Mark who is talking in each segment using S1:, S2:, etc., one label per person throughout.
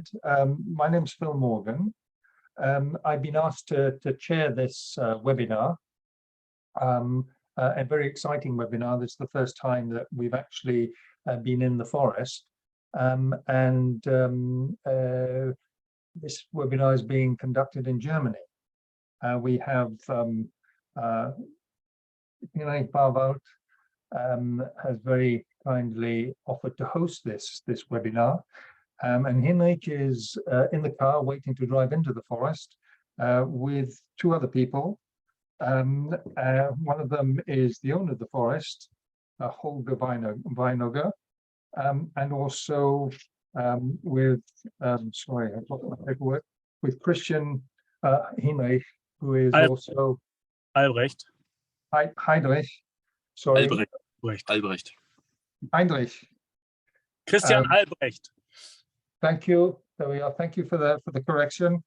S1: started. My name's Phil Morgan. I've been asked to chair this webinar, a very exciting webinar. This is the first time that we've actually been in the forest. This webinar is being conducted in Germany. We have Hinrich Bärwald has very kindly offered to host this webinar. And Hinrich is in the car waiting to drive into the forest with two other people. One of them is the owner of the forest, Holger Weinauge, and also with, sorry, I've got my paperwork, with Christian Hinrich, who is also
S2: Albrecht.
S1: Heinrich. Sorry.
S2: Albrecht.
S1: Heinrich.
S2: Christian Albrecht.
S1: Thank you. There we are. Thank you for the correction.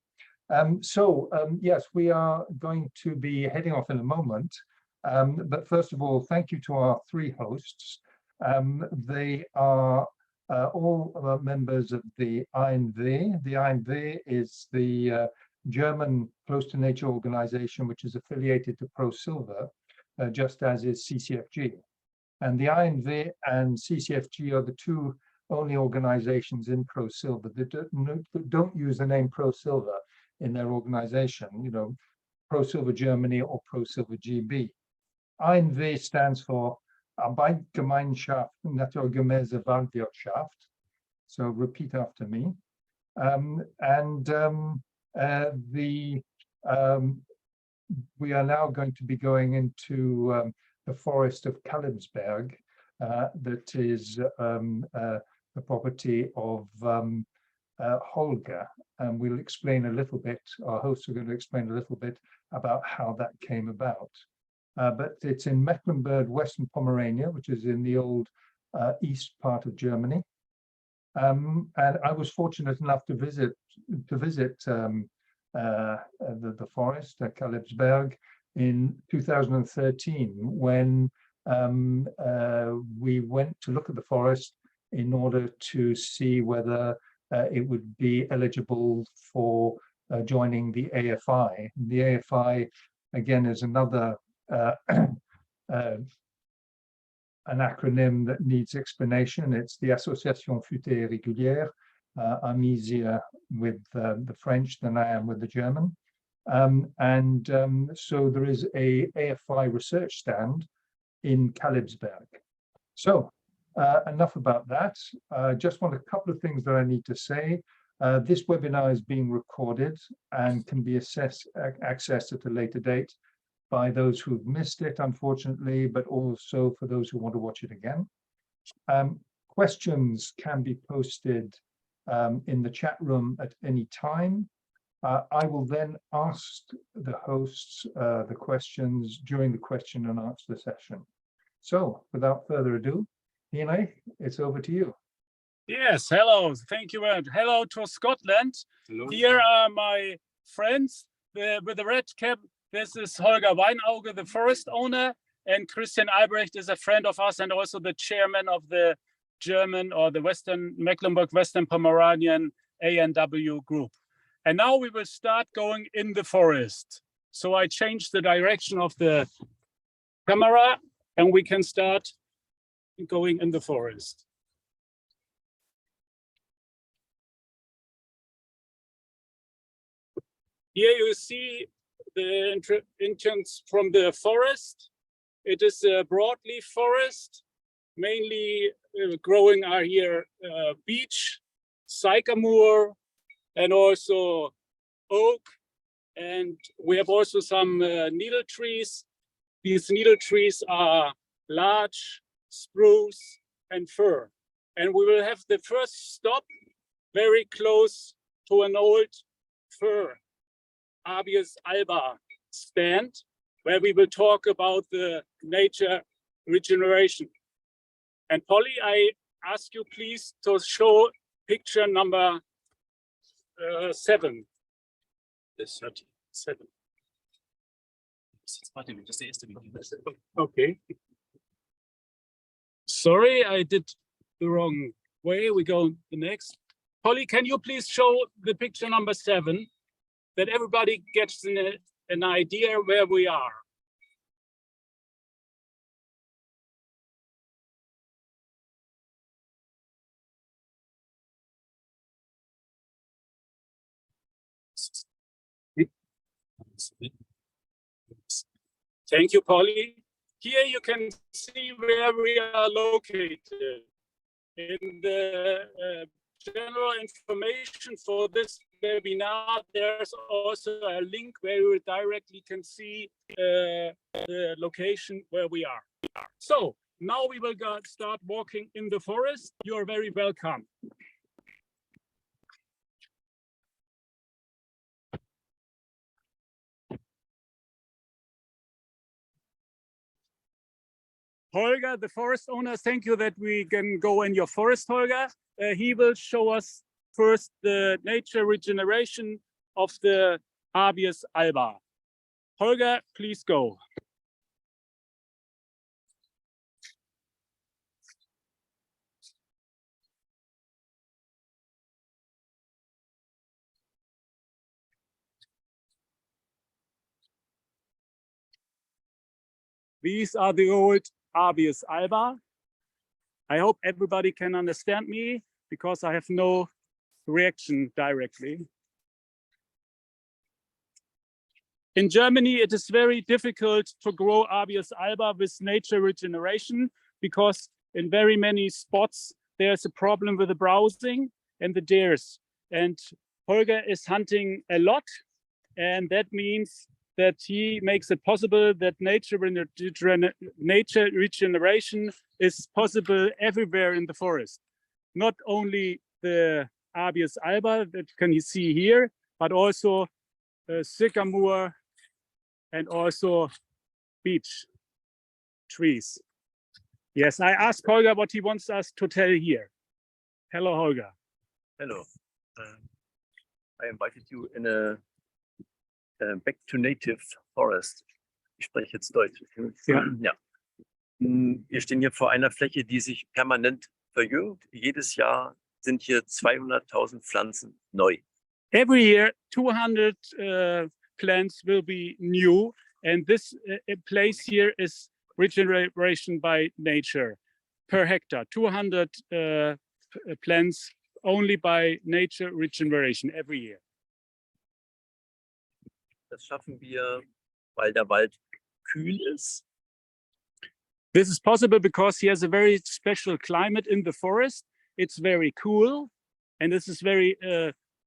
S1: Yes, we are going to be heading off in a moment. But first of all, thank you to our three hosts. They are all members of the ANW. The ANW is the German Close to Nature organization, which is affiliated to ProSilver, just as is CCFG. And the ANW and CCFG are the two only organizations in ProSilver that don't use the name ProSilver in their organization, you know, ProSilver Germany or ProSilver GB. ANW stands for Arbeitsgemeinschaft Naturgemäße Waldwirtschaft. So repeat after me. We are now going to be going into the forest of Kalebsburg, that is the property of Holge, and we'll explain a little bit, our hosts are going to explain a little bit about how that came about. But it's in Mecklenburg-Western Pomerania, which is in the old east part of Germany. And I was fortunate enough to visit the forest at Kalebsburg in 2013, when we went to look at the forest in order to see whether it would be eligible for joining the AFI. The AFI, again, is another an acronym that needs explanation. It's the Association Fichte et Régulière. I'm easier with the French than I am with the German. So there is a AFI research stand in Kalebsburg. So enough about that. Just want a couple of things that I need to say. This webinar is being recorded and can be accessed at a later date by those who've missed it, unfortunately, but also for those who want to watch it again. Questions can be posted in the chat room at any time. I will then ask the hosts the questions during the question and answer session. So without further ado, Hinrich, it's over to you.
S2: Yes, hello, thank you very much. Hello to Scotland. Hello. Here are my friends with the red cap. This is Holger Weinauge, the forest owner, and Christian Albrecht is a friend of us and also the chairman of the German or the Mecklenburg-Western Pomeranian ANW group. And now we will start going in the forest. So I changed the direction of the camera and we can start going in the forest. Here you see the entrance from the forest. It is a broadleaf forest. Mainly growing are here beech, sycamore, and also oak. And we have also some needle trees. These needle trees are larch, spruce, and fir. And we will have the first stop very close to an old fir, Abies alba stand, where we will talk about the nature regeneration. And Polly, I ask you please to show picture number 7. This 7. Okay. Sorry, I did the wrong way. We go the next. Polly, can you please show the picture number 7, that everybody gets an idea where we are? Thank you, Polly. Here you can see where we are located. In the general information for this webinar, there's also a link where you directly can see the location where we are. So now we will start walking in the forest. You're very welcome. Holger, the forest owner, thank you that we can go in your forest, Holger. He will show us first the nature regeneration of the Abies alba. Holger, please go. These are the old Abies alba. I hope everybody can understand me because I have no reaction directly. In Germany, it is very difficult to grow Abies alba with nature regeneration because in very many spots, there's a problem with the browsing and the deers. And Holger is hunting a lot. And that means that he makes it possible that nature regeneration is possible everywhere in the forest. Not only the Abies alba that can you see here, but also sycamore and also beech trees. Yes, I asked Holger what he wants us to tell here. Hello, Holger.
S3: Hello. I invited you in a back to native forest. Ich spreche jetzt Deutsch.
S2: Ja.
S3: Ja. Wir stehen hier vor einer Fläche, die sich permanent verjüngt. Jedes Jahr sind hier 200.000 Pflanzen neu.
S2: Every year, 200 plants will be new, and this place here is regeneration by nature per hectare. 200 plants only by nature regeneration every year.
S3: Das schaffen wir, weil der Wald kühl ist.
S2: This is possible because he has a very special climate in the forest. It's very cool, and this is very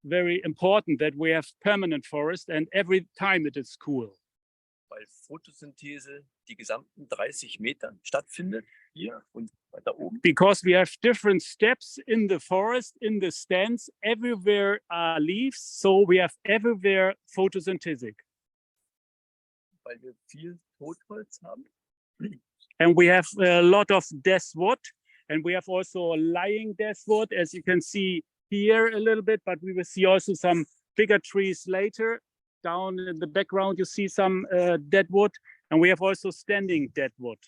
S2: very important that we have permanent forest, and every time it is cool.
S3: Weil Photosynthese die gesamten 30 Metern stattfindet, hier und weiter oben.
S2: Because we have different steps in the forest, in the stands, everywhere are leaves, so we have everywhere photosynthetic.
S3: Weil wir viel Totholz haben.
S2: And we have a lot of death wood, and we have also lying death wood, as you can see here a little bit, but we will see also some bigger trees later. Down in the background, you see some dead wood, and we have also standing dead wood.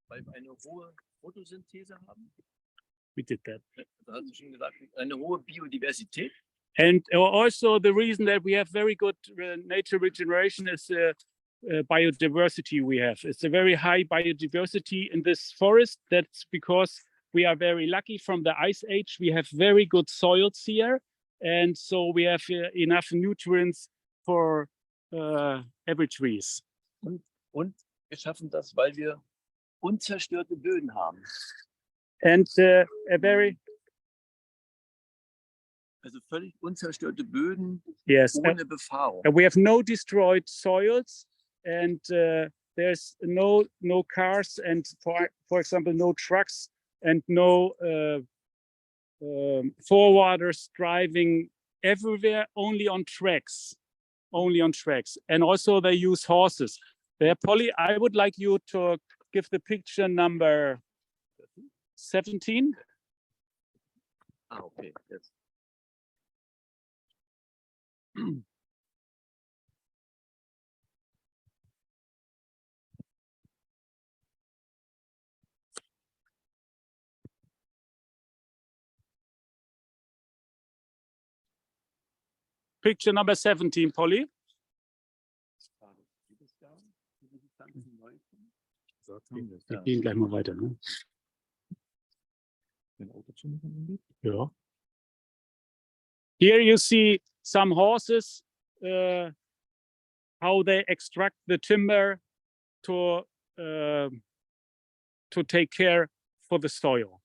S3: Weil wir eine hohe Photosynthese haben.
S2: We did that.
S3: Das hast du schon gesagt, eine hohe Biodiversität.
S2: And also the reason that we have very good nature regeneration is biodiversity we have. It's a very high biodiversity in this forest. That's because we are very lucky from the ice age. We have very good soils here. And so we have enough nutrients for every trees.
S3: Und wir schaffen das, weil wir unzerstörte Böden haben.
S2: And a very...
S3: Also völlig unzerstörte Böden,
S2: yes,
S3: ohne Befahrung.
S2: And we have no destroyed soils, and there's no cars, and for example, no trucks, and no forwarders driving everywhere, only on tracks. And also they use horses. There, Polly, I would like you to give the picture number 17.
S3: Ah, okay. Yes.
S2: picture number 17, Polly. Wir gehen gleich mal weiter. Ne? Ja. Here you see some horses, how they extract the timber to take care for the soil.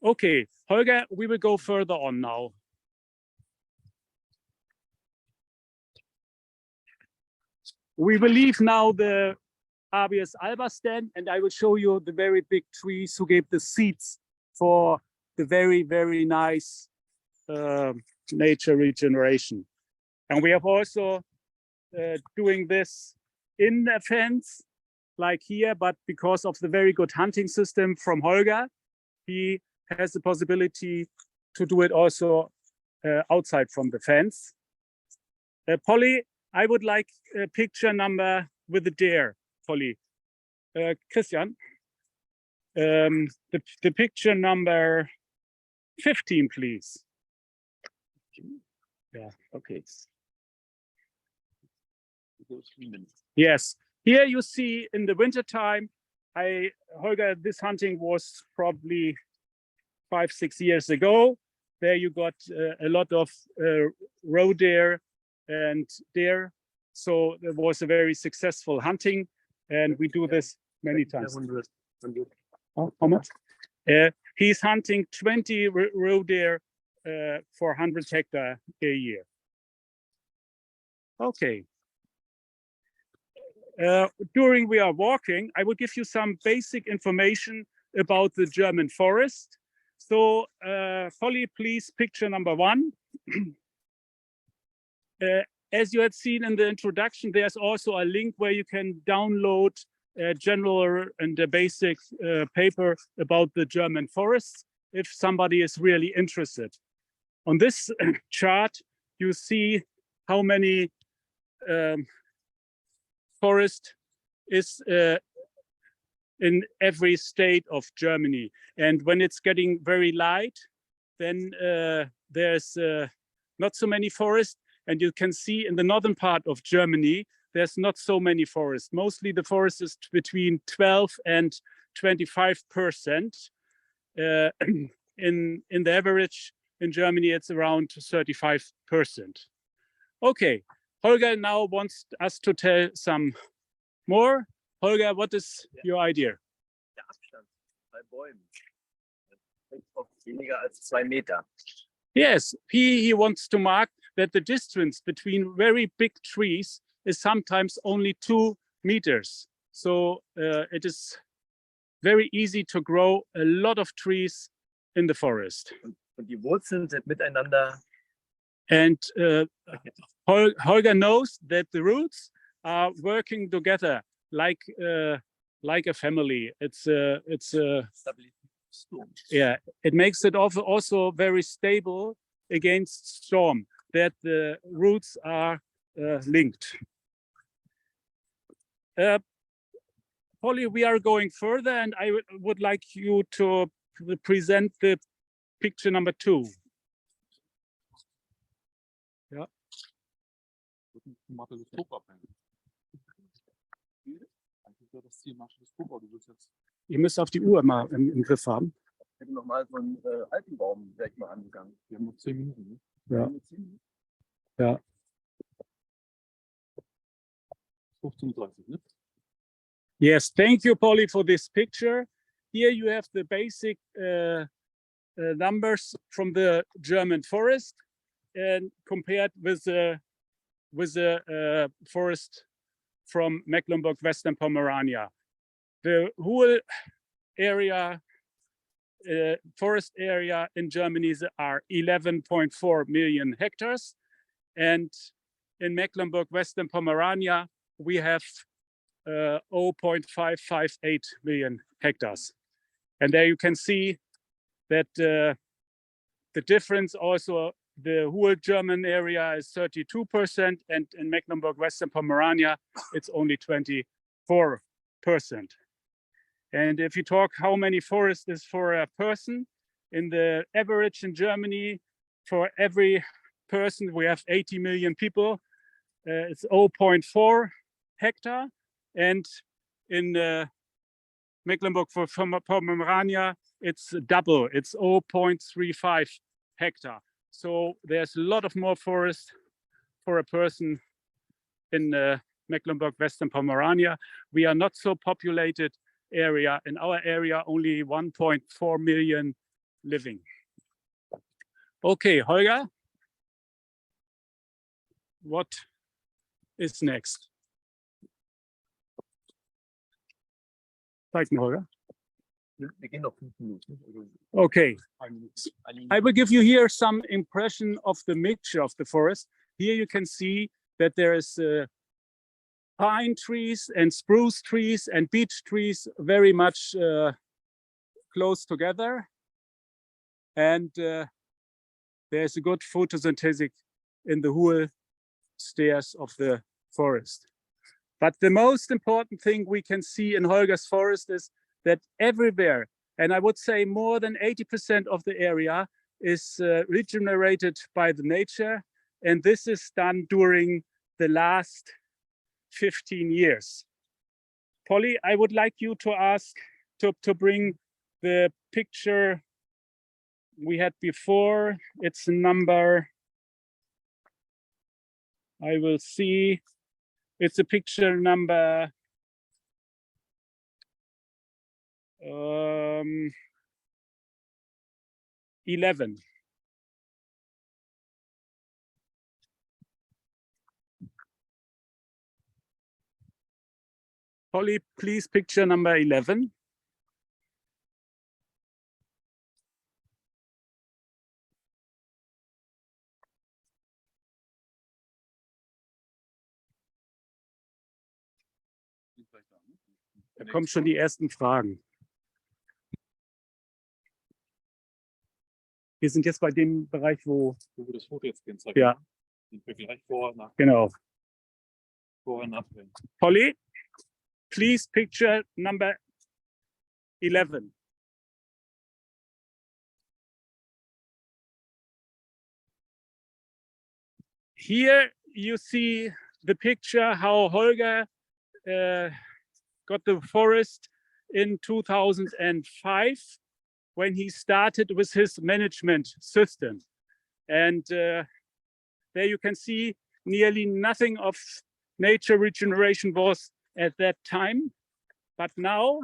S2: Okay, Holger, we will go further on now. We will leave now the Abies alba stand, and I will show you the very big trees who gave the seeds for the very, very nice nature regeneration. And we have also doing this in a fence like here, but because of the very good hunting system from Holger, he has the possibility to do it also outside from the fence. Polly, I would like a picture number with the deer, Polly. Christian, the picture number 15, please. Yeah, okay. Yes, here you see in the winter time, Holger, this hunting was probably 5-6 years ago. There you got a lot of roe deer and deer. So it was a very successful hunting, and we do this many times. How much? He's hunting 20 roe deer for 100 hectares a year. Okay. During we are walking, I will give you some basic information about the German forest. So, Polly, please, picture number 1. As you had seen in the introduction, there's also a link where you can download a general and a basic paper about the German forests if somebody is really interested. On this chart, you see how many forest is in every state of Germany. And when it's getting very light, then there's not so many forests. And you can see in the northern part of Germany, there's not so many forests. Mostly the forest is between 12 and 25%. In the average in Germany, it's around 35%. Okay, Holger now wants us to tell some more. Holger, what is your idea?
S3: Der Abstand bei Bäumen auf weniger als 2 Meter.
S2: Yes, he wants to mark that the distance between very big trees is sometimes only 2 meters. So it is very easy to grow a lot of trees in the forest.
S3: Und die Wurzeln sind miteinander.
S2: And Holger knows that the roots are working together like a family. Yeah, it makes it also very stable against storm, that the roots are linked. Polly, we are going further, and I would like you to present the picture number 2. Yeah. Ihr müsst auf die Uhr mal im Griff haben.
S3: Ich hätte noch mal so einen Alpenbaum direkt mal angegangen. Wir haben noch 10 Minuten. Ne?
S2: Ja. Ja.
S3: 15:30, ne?
S2: Yes, thank you, Polly, for this picture. Here you have the basic numbers from the German forest, and compared with the forest from Mecklenburg-Western Pomerania. The whole area, forest area in Germany are 11.4 million hectares, and in Mecklenburg-Western Pomerania we have 0.558 million hectares. And there you can see that the difference also, the whole German area is 32%, and in Mecklenburg-Western Pomerania, it's only 24%. And if you talk how many forest is for a person, in the average in Germany, for every person, we have 80 million people. It's 0.4 hectare, and in Mecklenburg-Western Pomerania, it's double. It's 0.35 hectare. So there's a lot of more forest for a person in Mecklenburg-Western Pomerania. We are not so populated area. In our area, only 1.4 million living. Okay, Holger, what is next? Zeig mir, Holger.
S3: Wir gehen noch 5 Minuten.
S2: Okay, I will give you here some impression of the mixture of the forest. Here you can see that there is pine trees and spruce trees and beech trees very much close together. And there's a good photosynthesis in the whole stairs of the forest. But the most important thing we can see in Holger's forest is that everywhere, and I would say more than 80% of the area, is regenerated by the nature. And this is done during the last 15 years. Polly, I would like you to ask to bring the picture we had before. It's number, I will see, it's a picture number 11. Polly, please, picture number 11. Da kommen schon die ersten Fragen. Wir sind jetzt bei dem Bereich, wo
S4: wir das Foto jetzt gezeigt
S2: ja.
S4: haben. Den Vergleich vor, nach,
S2: Genau.
S4: vor und nachher.
S2: Polly, please picture number 11. Here you see the picture how Holger got the forest in 2005 when he started with his management system. And there you can see nearly nothing of nature regeneration was at that time. But now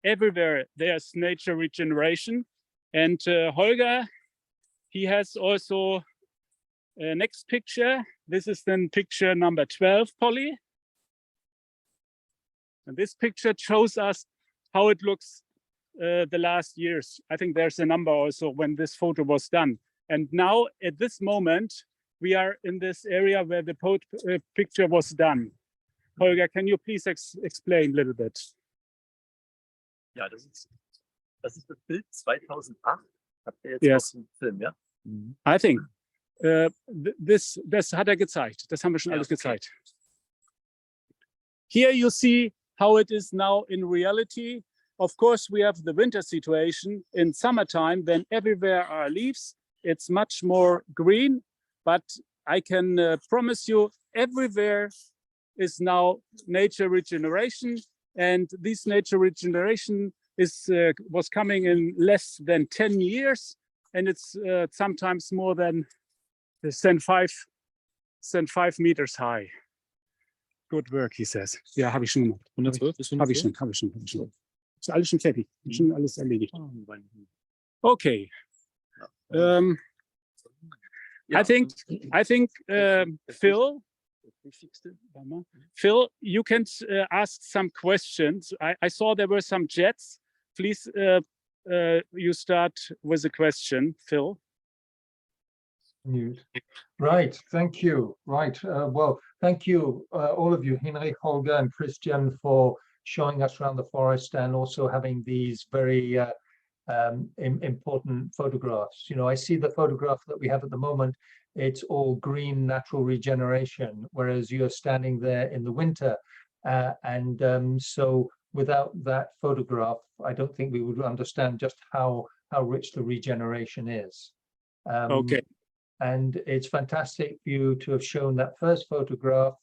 S2: everywhere there's nature regeneration. And Holger, he has also a next picture. This is then picture number 12, Polly. And this picture shows us how it looks the last years. I think there's a number also when this photo was done. And now at this moment, we are in this area where the picture was done. Holger, can you please explain a little bit?
S3: Ja, das ist das Bild 2008. Habt ihr jetzt
S2: Yes.
S3: auf dem Film, ja?
S2: I think das hat gezeigt. Das haben wir schon
S3: Ja,
S2: alles
S3: okay.
S2: gezeigt. Here you see how it is now in reality. Of course, we have the winter situation in summertime, then everywhere are leaves. It's much more green, but I can promise you everywhere is now nature regeneration. And this nature regeneration was coming in less than 10 years. And it's sometimes more than 5 meters high. Good work, he says. Ja, habe ich schon gemacht.
S4: 112 bis
S2: Habe ich
S4: 112?
S2: schon. Ist alles schon fertig. Schon alles erledigt. Okay.
S3: Ja.
S2: I think Phil, you can ask some questions. I saw there were some jets. Please, you start with a question, Phil.
S1: Right, thank you. Right, well, thank you, all of you, Hinrich, Holger, and Christian, for showing us around the forest and also having these very important photographs. You know, I see the photograph that we have at the moment. It's all green natural regeneration, whereas you're standing there in the winter. So without that photograph, I don't think we would understand just how rich the regeneration is.
S2: Okay.
S1: And it's fantastic for you to have shown that first photograph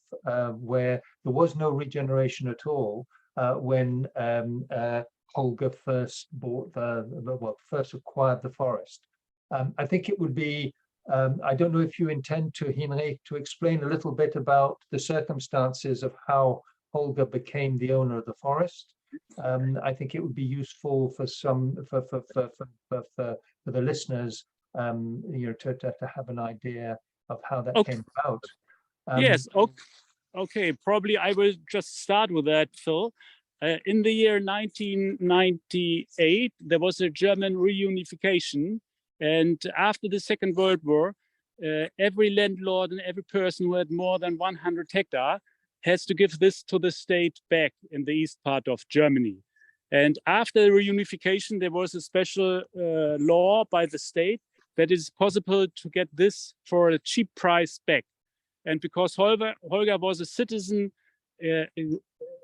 S1: where there was no regeneration at all when Holger first bought first acquired the forest. I think it would be, I don't know if you intend to, Hinrich, to explain a little bit about the circumstances of how Holger became the owner of the forest. I think it would be useful for the listeners, to have an idea of how that came about.
S2: Yes. Okay. Probably I will just start with that, Phil. In the year 1998, there was a German reunification, and after the Second World War, every landlord and every person who had more than 100 hectares has to give this to the state back in the east part of Germany. And after the reunification, there was a special law by the state that it is possible to get this for a cheap price back. And because Holger was a citizen,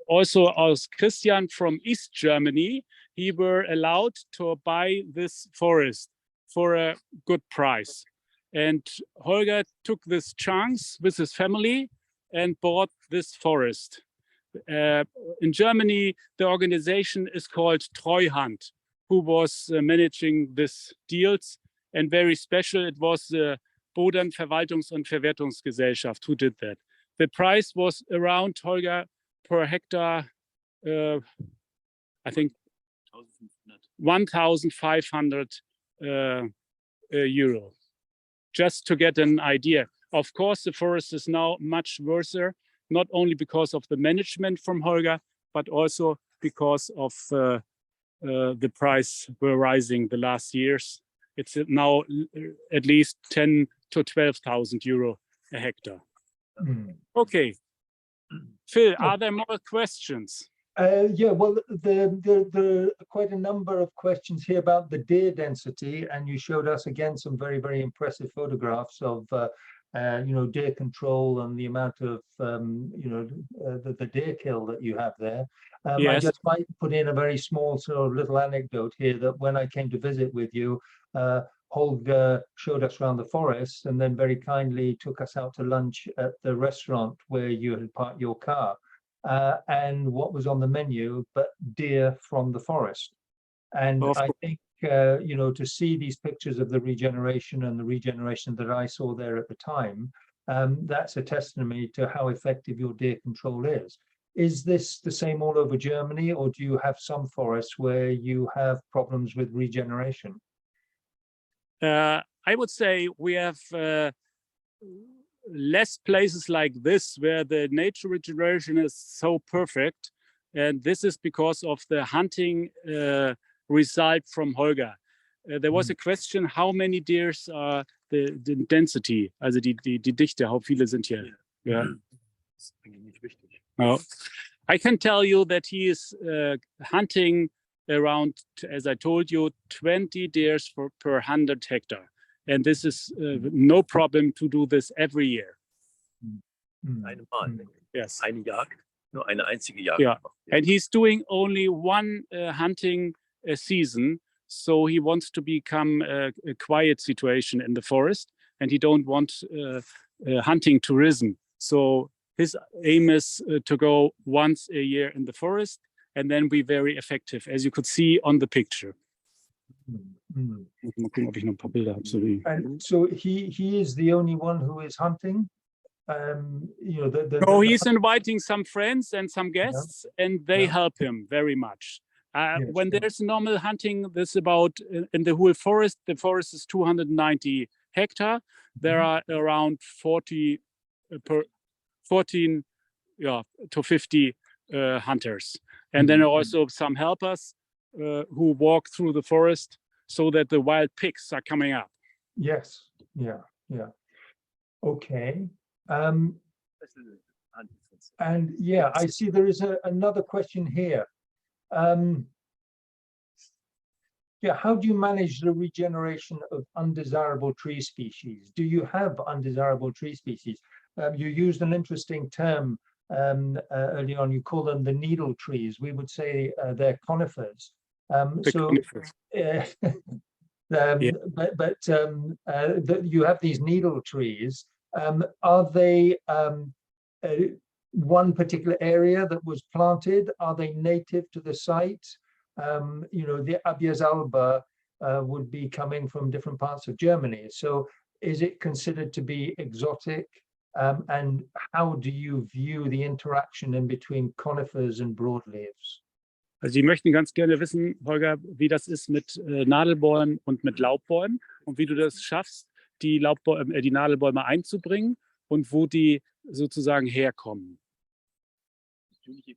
S2: also as Christian from East Germany, he were allowed to buy this forest for a good price. And Holger took this chance with his family and bought this forest. In Germany, the organization is called Treuhand, who was managing these deals. And very special, it was the Bodenverwaltungs- und Verwertungsgesellschaft who did that. The price was around, Holger, per hectare, I think 1,500 euro, just to get an idea. Of course, the forest is now much worse, not only because of the management from Holger, but also because of the price were rising the last years. It's now at least 10 to 12,000 euro a hectare. Okay, Phil, are there more questions?
S1: Yeah, well, there are quite a number of questions here about the deer density, and you showed us again some very, very impressive photographs of deer control and the amount of the deer kill that you have there.
S2: Yes.
S1: I just might put in a very small sort of little anecdote here that when I came to visit with you, Holger showed us around the forest and then very kindly took us out to lunch at the restaurant where you had parked your car. And what was on the menu but deer from the forest. And I think to see these pictures of the regeneration and the regeneration that I saw there at the time, that's a testimony to how effective your deer control is. Is this the same all over Germany, or do you have some forests where you have problems with regeneration?
S2: I would say we have less places like this where the nature regeneration is so perfect, and this is because of the hunting result from Holger. There was a question, how many deers are the density, also die Dichte, how viele sind hier? Yeah. Oh. I can tell you that he is hunting around, as I told you, 20 deers per 100 hectare. And this is no problem to do this every year.
S3: Einmal.
S2: Yes.
S3: Eine Jagd, nur eine einzige Jagd.
S2: Yeah. And he's doing only one hunting season. So he wants to become a quiet situation in the forest, and he don't want hunting tourism. So his aim is to go once a year in the forest and then be very effective, as you could see on the picture.
S1: And so he is the only one who is hunting?
S2: No, he's inviting some friends and some guests, and they help him very much. When there's normal hunting, this about in the whole forest, the forest is 290 hectares. There are around 14 to 50 hunters. And then also some helpers who walk through the forest so that the wild pigs are coming up.
S1: Yes, yeah. Okay. And yeah, I see there is another question here. How do you manage the regeneration of undesirable tree species? Do you have undesirable tree species? You used an interesting term early on. You call them the needle trees. We would say they're conifers.
S2: Yeah.
S1: You have these needle trees. Are they one particular area that was planted? Are they native to the site? The Abies alba would be coming from different parts of Germany. So is it considered to be exotic? And how do you view the interaction in between conifers and broadleaves?
S2: Also Sie möchten ganz gerne wissen, Holger, wie das ist mit Nadelbäumen und mit Laubbäumen und wie du das schaffst, die Nadelbäume einzubringen und wo die sozusagen herkommen.
S3: 50-50%.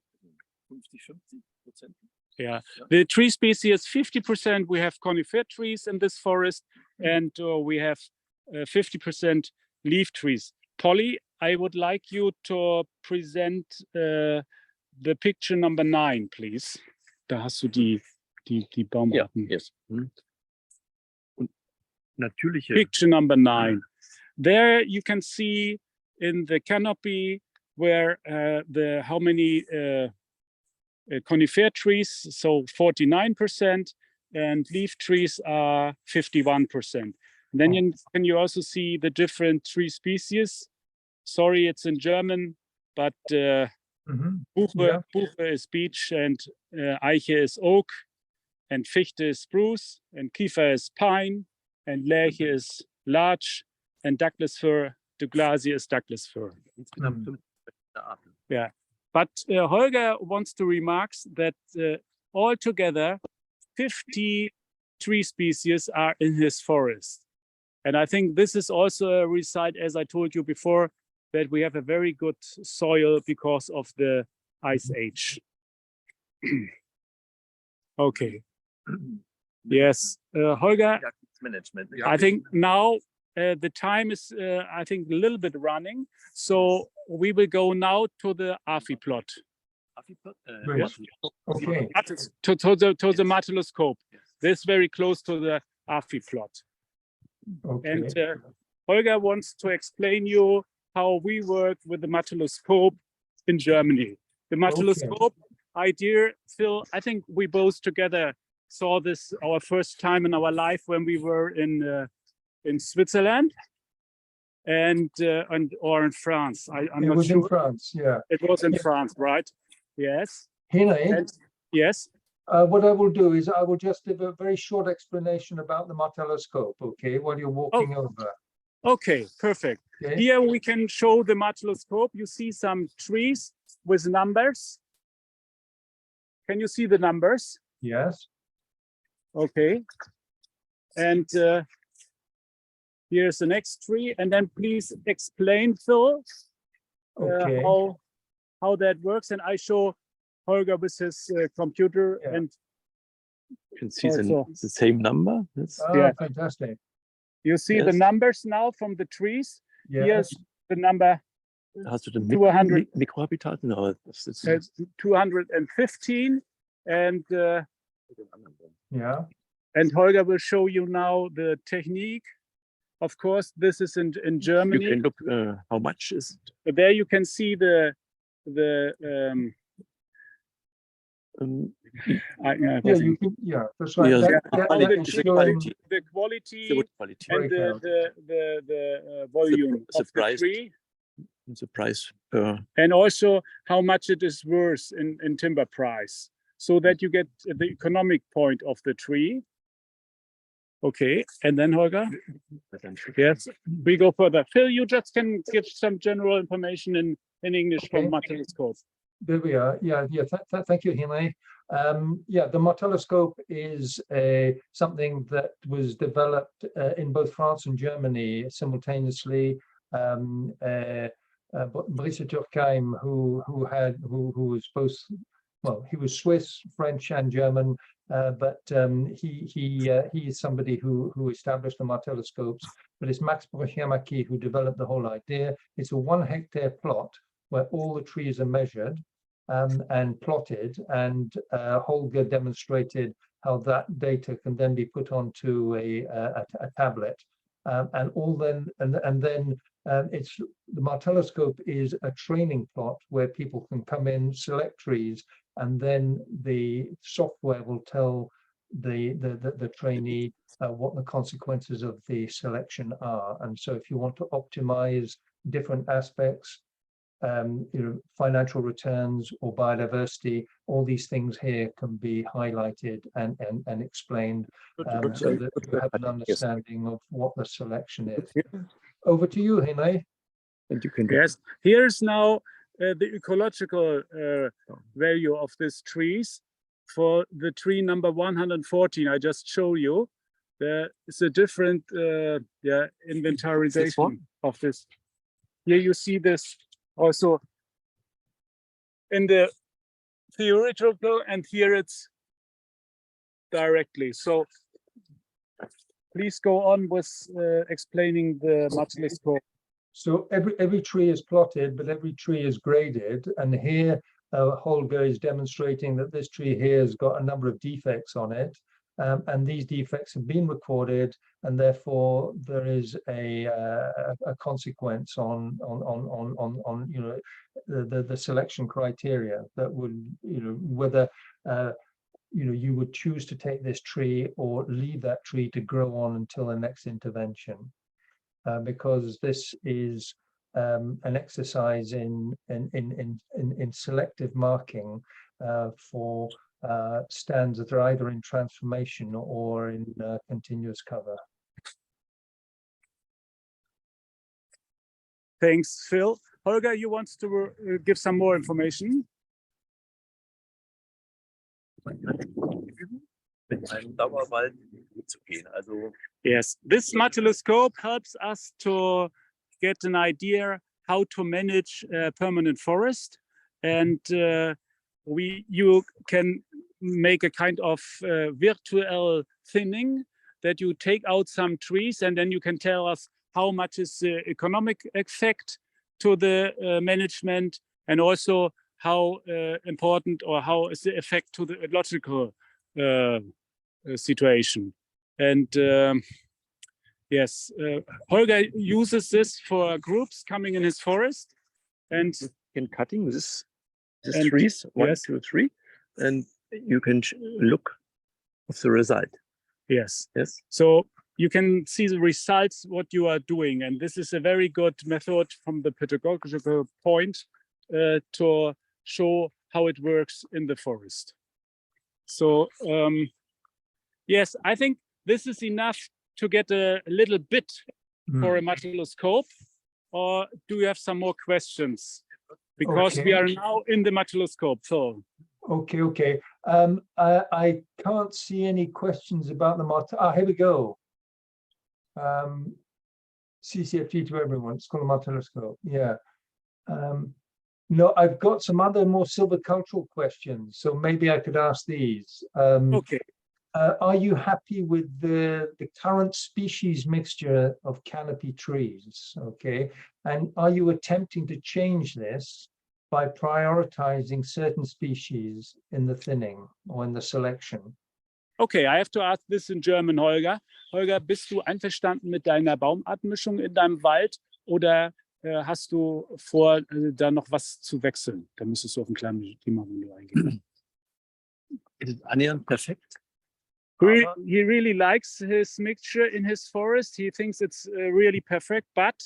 S2: Yeah, the tree species 50%. We have conifer trees in this forest, and we have 50% leaf trees. Polly, I would like you to present the picture number 9, please. Da hast du die Baumarten.
S3: Ja, yes. Und natürliche.
S2: Picture number 9. There you can see in the canopy where how many conifer trees, so 49%, and leaf trees are 51%. Then can you also see the different tree species? Sorry, it's in German, but Buche is beech, and Eiche is oak, and Fichte is spruce, and Kiefe is pine, and Larche is larch, and Douglas Fir, Douglasie is Douglas Fir. Yeah, but Holger wants to remark that altogether 50 tree species are in his forest. And I think this is also a result, as I told you before, that we have a very good soil because of the ice age. Okay. Yes, Holger,
S3: Management.
S2: I think now the time is, I think, a little bit running. So we will go now to the Afi plot.
S1: Yes. Okay.
S2: To the marteloscope. This is very close to the Afi plot.
S1: Okay.
S2: And Holger wants to explain you how we work with the marteloscope in Germany. The marteloscope idea, Phil, I think we both together saw this our first time in our life when we were in Switzerland or in France. I'm not sure.
S1: In France, yeah.
S2: It was in France, right? Yes.
S1: Hinrich,
S2: yes.
S1: what I will do is I will just give a very short explanation about the marteloscope, okay, while you're walking over.
S2: Okay, perfect.
S1: Okay.
S2: Here we can show the marteloscope. You see some trees with numbers. Can you see the numbers?
S1: Yes.
S2: Okay. And here's the next tree. And then please explain, Phil, how that works. And I show Holger with his computer.
S1: Yeah.
S2: And
S3: you can see the same number.
S1: Yeah, fantastic.
S2: You see the numbers now from the trees.
S1: Yes.
S2: Here's the number.
S3: Hast du den
S2: 200
S3: Mikrohabitat? No,
S2: 215. And
S1: yeah.
S2: And Holger will show you now the technique. Of course, this is in Germany.
S3: You can look how much is it?
S2: There you can see the
S1: that's right.
S2: The
S3: quality
S2: and the volume
S3: the
S2: of the tree.
S3: The price per.
S2: And also how much it is worth in timber price, so that you get the economic point of the tree. Okay, and then Holger? Yes, we go further. Phil, you just can give some general information in English from marteloscope.
S1: There we are. Thank you, Hinrich. The marteloscope is something that was developed in both France and Germany simultaneously. Brice Turckheim, who was both, well, he was Swiss, French, and German, but he is somebody who established the marteloscopes. But it's Max Bruch-Jamaki who developed the whole idea. It's a 1 hectare plot where all the trees are measured and plotted, and Holger demonstrated how that data can then be put onto a tablet, it's the marteloscope is a training plot where people can come in, select trees, and then the software will tell the trainee what the consequences of the selection are. And so if you want to optimize different aspects, financial returns or biodiversity, all these things here can be highlighted and explained so that you have an understanding of what the selection is. Over to you, Hinrich.
S3: And you can
S2: Yes, here's now the ecological value of these trees. For the tree number 114, I just show you, there is a different inventarization of this. Here you see this also in the theoretical, and here it's directly. So please go on with explaining the marteloscope.
S1: So every tree is plotted, but every tree is graded. And here Holger is demonstrating that this tree here has got a number of defects on it. And these defects have been recorded, and therefore there is a consequence on the selection criteria that would whether you would choose to take this tree or leave that tree to grow on until the next intervention, because this is an exercise in selective marking for stands that are either in transformation or in continuous cover.
S2: Thanks, Phil. Holger, you want to give some more information? Yes, this marteloscope helps us to get an idea how to manage permanent forest, and you can make a kind of virtual thinning, that you take out some trees and then you can tell us how much is the economic effect to the management, and also how important or how is the effect to the ecological situation. And yes, Holger uses this for groups coming in his forest, and
S3: in cutting this trees, 1, 2, 3, and you can look of the result.
S2: Yes.
S3: Yes.
S2: So you can see the results, what you are doing. And this is a very good method from the pedagogical point to show how it works in the forest. So yes, I think this is enough to get a little bit for a marteloscope. Or do you have some more questions? Because we are now in the marteloscope, so.
S1: Okay. I can't see any questions about the marteloscope. Here we go. CCFG to everyone. It's called a marteloscope. Yeah. No, I've got some other more silvicultural questions, so maybe I could ask these.
S2: Okay.
S1: Are you happy with the current species mixture of canopy trees? Okay. And are you attempting to change this by prioritizing certain species in the thinning or in the selection?
S2: Okay, I have to ask this in German, Holger. Holger, bist du einverstanden mit deiner Baumartenmischung in deinem Wald, oder hast du vor, da noch was zu wechseln? Da müsstest du auf ein kleines Klimawandel eingehen.
S3: Ist es annähernd perfekt?
S2: He really likes his mixture in his forest. He thinks it's really perfect, but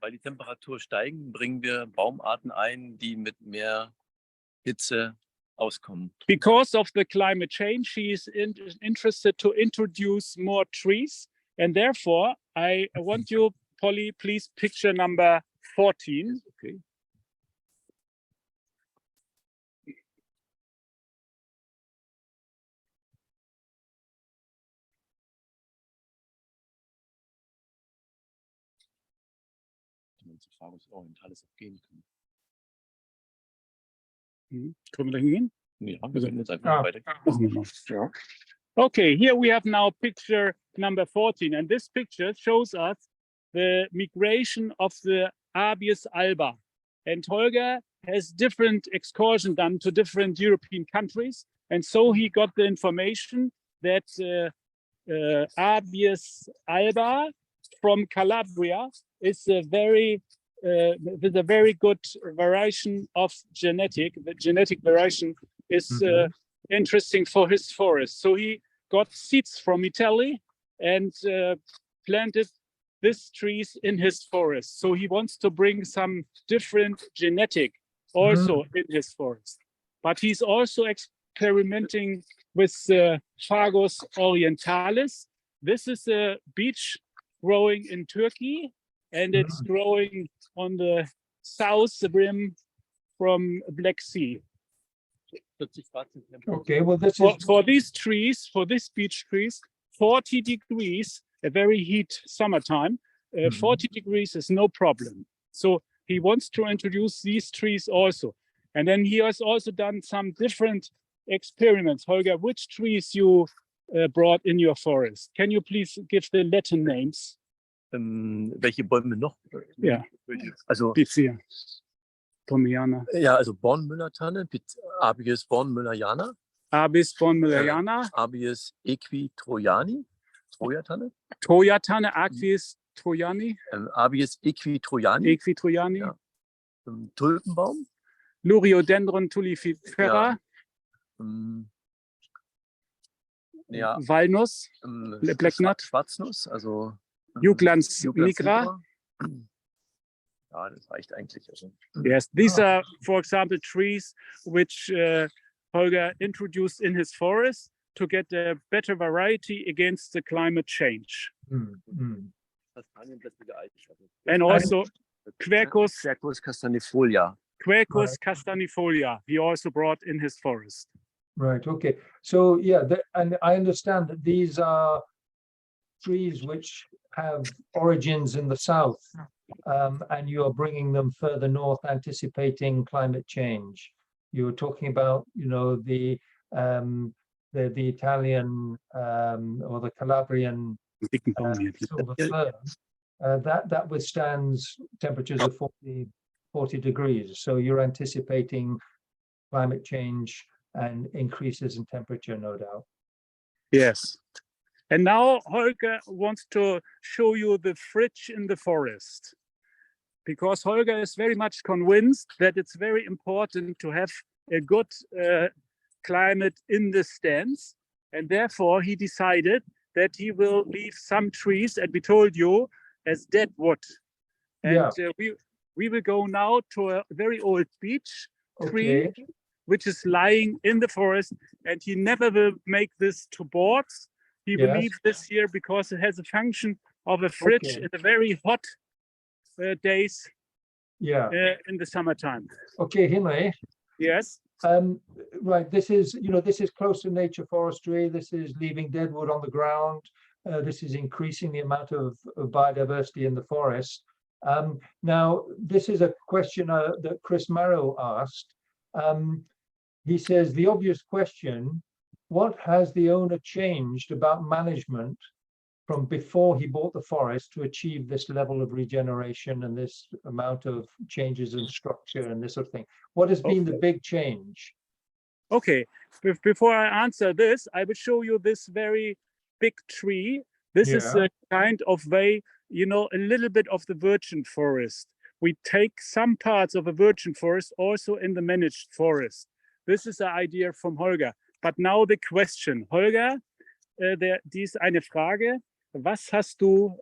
S3: weil die Temperatur steigen, bringen wir Baumarten ein, die mit mehr Hitze auskommen.
S2: Because of the climate change, he is interested to introduce more trees, and therefore I want you, Polly, please picture number 14.
S3: Okay. Orientales abgehen können.
S2: Können wir da hingehen?
S3: Ja, wir können jetzt einfach weitergehen.
S2: Ja. Okay, here we have now picture number 14, and this picture shows us the migration of the Abies alba. And Holger has different excursions done to different European countries, and so he got the information that Abies alba from Calabria is a very with a very good variation of genetic. The genetic variation is interesting for his forest. So he got seeds from Italy and planted these trees in his forest. So he wants to bring some different genetic also in his forest. But he's also experimenting with Fagus orientalis. This is a beech growing in Turkey, and it's growing on the south rim from Black Sea.
S1: Okay, well, this is
S2: For these trees, for these beech trees, 40 degrees, a very heat summertime, 40 degrees is no problem. So he wants to introduce these trees also. And then he has also done some different experiments. Holger, which trees you brought in your forest? Can you please give the Latin names?
S3: Welche Bäume noch?
S2: Ja.
S3: Also,
S2: Pizia, Pomiana.
S3: ja, also Bornmüllertanne, Abies bornmülleriana,
S2: Abies bornmülleriana.
S3: Abies equitroiani, Trojatanne.
S2: Trojatanne, Abies trojani.
S3: Abies equitroiani.
S2: Equitroiani.
S3: Ja. Tulpenbaum.
S2: Luriodendron tullifera.
S3: Ja.
S2: Walnuss. Blacknut.
S3: Schwarznuss, also
S2: Juglans nigra.
S3: Ja, das reicht eigentlich. Also.
S2: Yes, these are, for example, trees which Holger introduced in his forest to get a better variety against the climate change. And also Quercus
S3: castanifolia.
S2: Quercus castanifolia, he also brought in his forest.
S1: right. Okay, so yeah, and I understand that these are trees which have origins in the south, and you are bringing them further north, anticipating climate change. You were talking about, you know, the Italian or the Calabrian silver fir that withstands temperatures of 40 degrees. So you're anticipating climate change and increases in temperature, no doubt.
S2: Yes. And now Holger wants to show you the fridge in the forest, because Holger is very much convinced that it's very important to have a good climate in the stands. And therefore he decided that he will leave some trees, and we told you, as dead wood. And we will go now to a very old beech tree, which is lying in the forest, and he never will make this to boards. He will leave this here because it has a function of a fridge in the very hot days in the summertime.
S1: Okay, Hinrich.
S2: Yes.
S1: Right, this is, you know, this is close to nature forestry. This is leaving dead wood on the ground. This is increasing the amount of biodiversity in the forest. Now, this is a question that Chris Marrow asked. He says, the obvious question, what has the owner changed about management from before he bought the forest to achieve this level of regeneration and this amount of changes in structure and this sort of thing? What has been the big change?
S2: Okay, before I answer this, I will show you this very big tree. This is a kind of way, you know, a little bit of the virgin forest. We take some parts of a virgin forest also in the managed forest. This is the idea from Holger. But now the question, Holger, dies eine Frage. Was hast du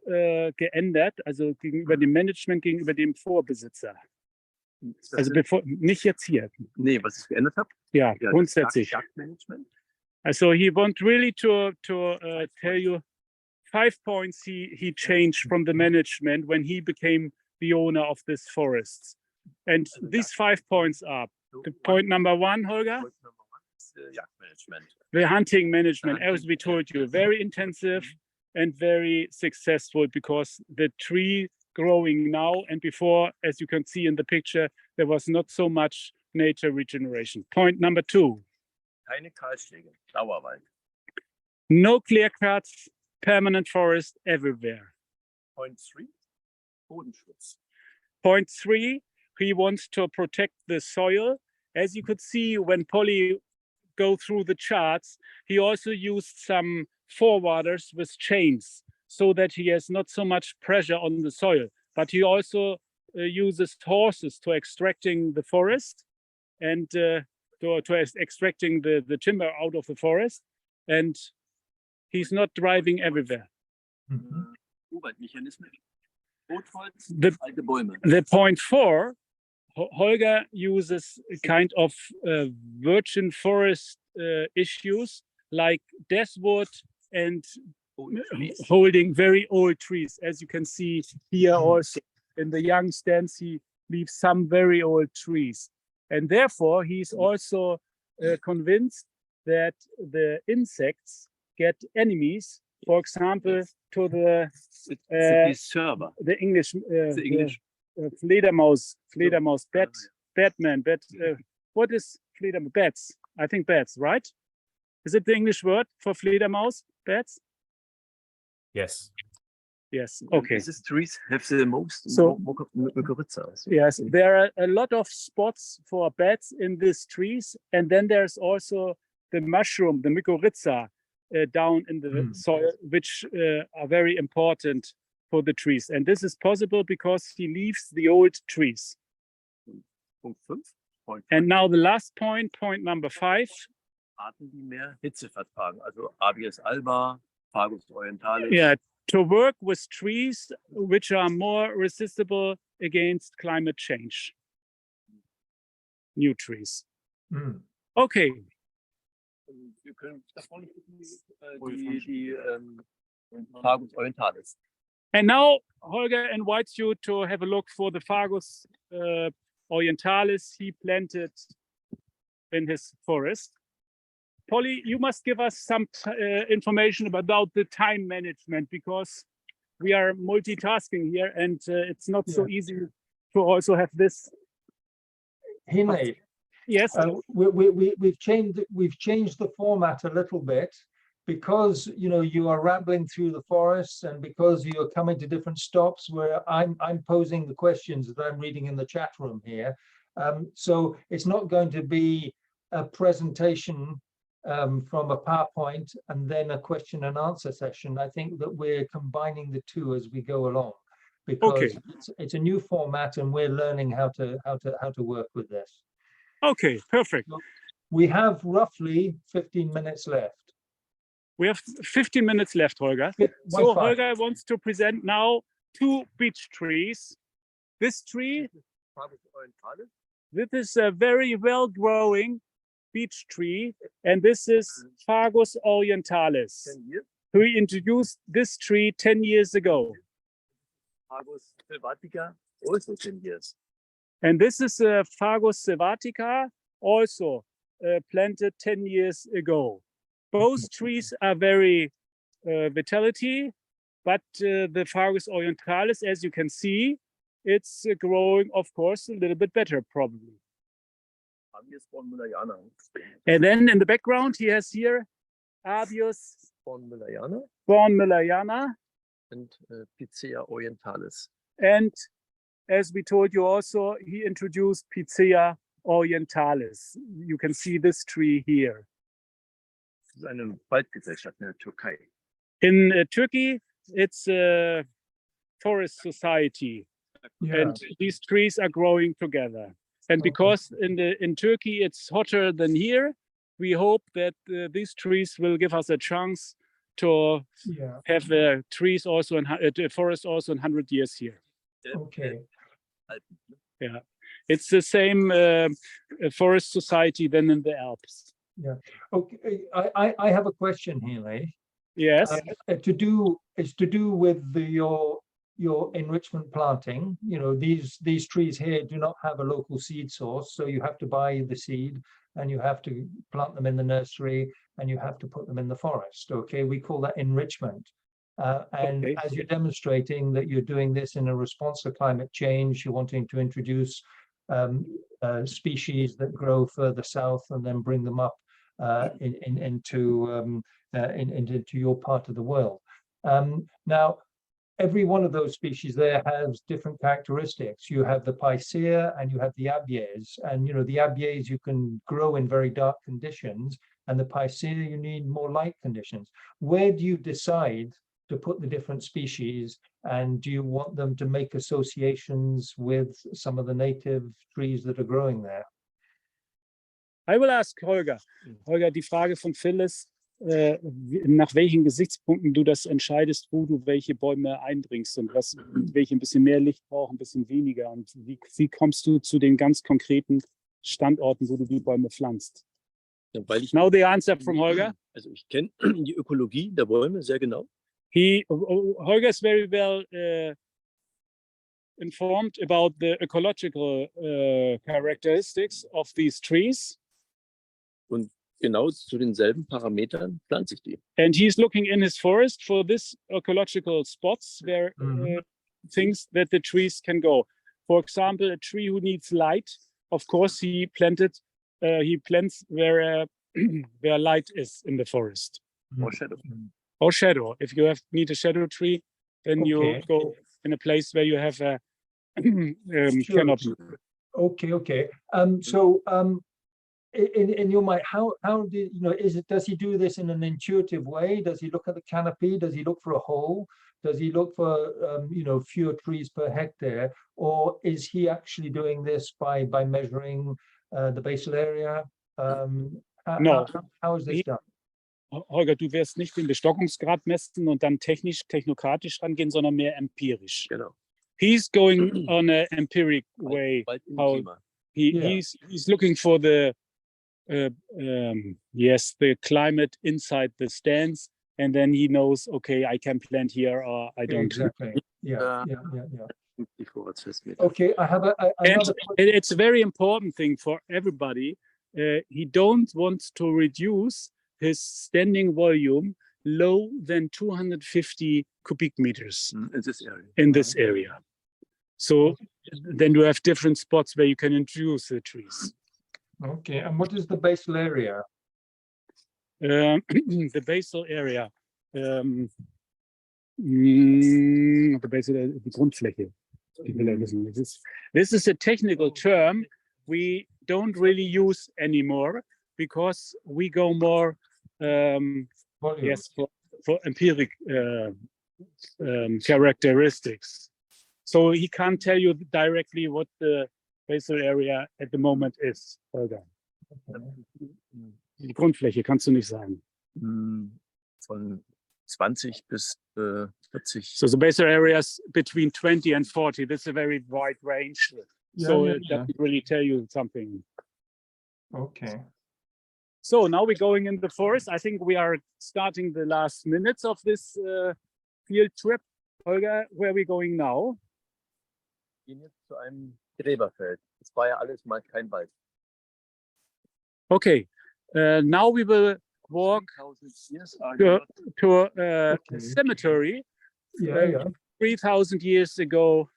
S2: geändert, also gegenüber dem Management, gegenüber dem Vorbesitzer? Also bevor, nicht jetzt hier.
S3: Nee, was ich geändert habe?
S2: Ja, grundsätzlich. So he want really to tell you 5 points he changed from the management when he became the owner of this forest. And these 5 points are, point number 1, Holger? The hunting management, as we told you, very intensive and very successful, because the tree growing now and before, as you can see in the picture, there was not so much nature regeneration. Point number 2.
S3: Keine Kahlschläge, Dauerwald.
S2: No clear cuts, permanent forest everywhere.
S3: Point 3, Bodenschutz.
S2: Point 3, he wants to protect the soil. As you could see when Polly go through the charts, he also used some forwarders with chains so that he has not so much pressure on the soil. But he also uses horses to extracting the forest. And extracting the timber out of the forest, and he's not driving everywhere.
S1: Mhm.
S3: Urwaldmechanismen. Totholz,
S2: The-
S3: alte Bäume.
S2: The point 4, Holger uses a kind of virgin forest issues like deathwood and
S3: Old trees.
S2: holding very old trees. As you can see here also in the young stands, he leaves some very old trees. And therefore, he's also convinced that the insects get enemies, for example, to
S3: It's a disturber.
S2: the English,
S3: The English.
S2: Fledermaus, Batman, what is Fledermaus? Bats, I think bats, right? Is it the English word for Fledermaus, bats?
S5: Yes.
S2: Yes, okay.
S3: These trees have the most
S2: So-
S3: mycorrhiza.
S2: Yes, there are a lot of spots for bats in these trees. And then there's also the mushroom, the mycorrhiza, down in the soil, which are very important for the trees. And this is possible because he leaves the old trees.
S3: Punkt 5.
S2: And now the last point, point number 5.
S3: Arten, die mehr Hitze vertragen. Also Abies alba, Fagus orientalis.
S2: Yeah, to work with trees which are more resistible against climate change. New trees.
S1: Mm.
S2: Okay,
S3: Wir können das vorne die Fagus orientalis.
S2: and now Holger invites you to have a look for the Fagus orientalis he planted in his forest. Polly, you must give us some information about the time management, because we are multitasking here and it's not so easy to also have this.
S1: Hinrich,
S2: Yes,
S1: we've changed the format a little bit because you are rambling through the forest, and because you're coming to different stops where I'm posing the questions that I'm reading in the chat room here. So it's not going to be a presentation from a PowerPoint and then a question and answer session. I think that we're combining the two as we go along, because it's a new format and we're learning how to work with this.
S2: okay, perfect.
S1: We have roughly 15 minutes left.
S2: We have 15 minutes left, Holger. So Holger wants to present now 2 beech trees. This tree,
S3: Fagus orientalis.
S2: this is a very well-growing beech tree, and this is Fagus orientalis.
S3: 10 years.
S2: We introduced this tree 10 years ago.
S3: Fagus sylvatica, also 10 years.
S2: And this is a Fagus sylvatica, also planted 10 years ago. Both trees are very vitality, but the Fagus orientalis, as you can see, it's growing, of course, a little bit better, probably.
S3: Abies Bornmüllerjana.
S2: And then in the background, he has here Abies
S3: Bornmüllerjana
S2: Bornmüllerjana.
S3: and Picea orientalis.
S2: And as we told you also, he introduced Picea orientalis. You can see this tree here.
S3: Das ist eine Waldgesellschaft in der Türkei.
S2: In Turkey, it's a forest society, and these trees are growing together. And because in Turkey it's hotter than here, we hope that these trees will give us a chance to have trees also in forest also in 100 years here.
S1: Okay.
S2: Yeah, it's the same forest society than in the Alps.
S1: Yeah. Okay. I have a question here, Lee.
S2: Yes.
S1: To do with your enrichment planting. These trees here do not have a local seed source, so you have to buy the seed and you have to plant them in the nursery and you have to put them in the forest. Okay, we call that enrichment. And as you're demonstrating that you're doing this in a response to climate change, you're wanting to introduce species that grow further south and then bring them up into your part of the world. Now, every one of those species there has different characteristics. You have the Picea and you have the Abies, and the Abies you can grow in very dark conditions, and the Picea you need more light conditions. Where do you decide to put the different species, and do you want them to make associations with some of the native trees that are growing there?
S2: I will ask Holger. Holger, die Frage von Phil ist, nach welchen Gesichtspunkten du das entscheidest, wo du welche Bäume einbringst und welche ein bisschen mehr Licht brauchen, ein bisschen weniger. Und wie kommst du zu den ganz konkreten Standorten, wo du die Bäume pflanzt?
S3: Ja, weil ich,
S2: Now the answer from Holger.
S3: also ich kenne die Ökologie der Bäume sehr genau.
S2: Holger is very well informed about the ecological characteristics of these trees.
S3: Und genau zu denselben Parametern pflanze ich die.
S2: And he's looking in his forest for this ecological spots where things that the trees can go. For example, a tree who needs light, of course, he plants where where light is in the forest.
S3: Or shadow.
S2: Or shadow. If you need a shadow tree, then you go in a place where you have a canopy.
S1: Okay. In your mind, how do you know? Does he do this in an intuitive way? Does he look at the canopy? Does he look for a hole? Does he look for fewer trees per hectare, or is he actually doing this by measuring the basal area?
S2: No.
S1: How is this done?
S2: Holger, du wirst nicht den Bestockungsgrad messen und dann technokratisch rangehen, sondern mehr empirisch.
S3: Genau.
S2: He's going on an empiric way. How he's looking for the the climate inside the stands, and then he knows, okay, I can plant here or I don't.
S1: Exactly. Yeah.
S2: Okay, I have another. It's a very important thing for everybody. He don't want to reduce his standing volume low than 250 cubic meters in this area. So then you have different spots where you can introduce the trees.
S1: Okay, and what is the basal area?
S2: The basal area. The basal, the Grundfläche. This is a technical term we don't really use anymore because we go more for empiric characteristics. So he can't tell you directly what the basal area at the moment is, Holger. Die Grundfläche kannst du nicht sagen.
S3: Von 20 bis 40.
S2: So the basal area is between 20 and 40. That's a very wide range. So it doesn't really tell you something.
S1: Okay.
S2: So now we're going in the forest. I think we are starting the last minutes of this field trip. Holger, where are we going now?
S3: Wir gehen jetzt zu einem Gräberfeld. Das war ja alles mal kein Wald.
S2: Okay, now we will walk to a cemetery. 3,000 years ago,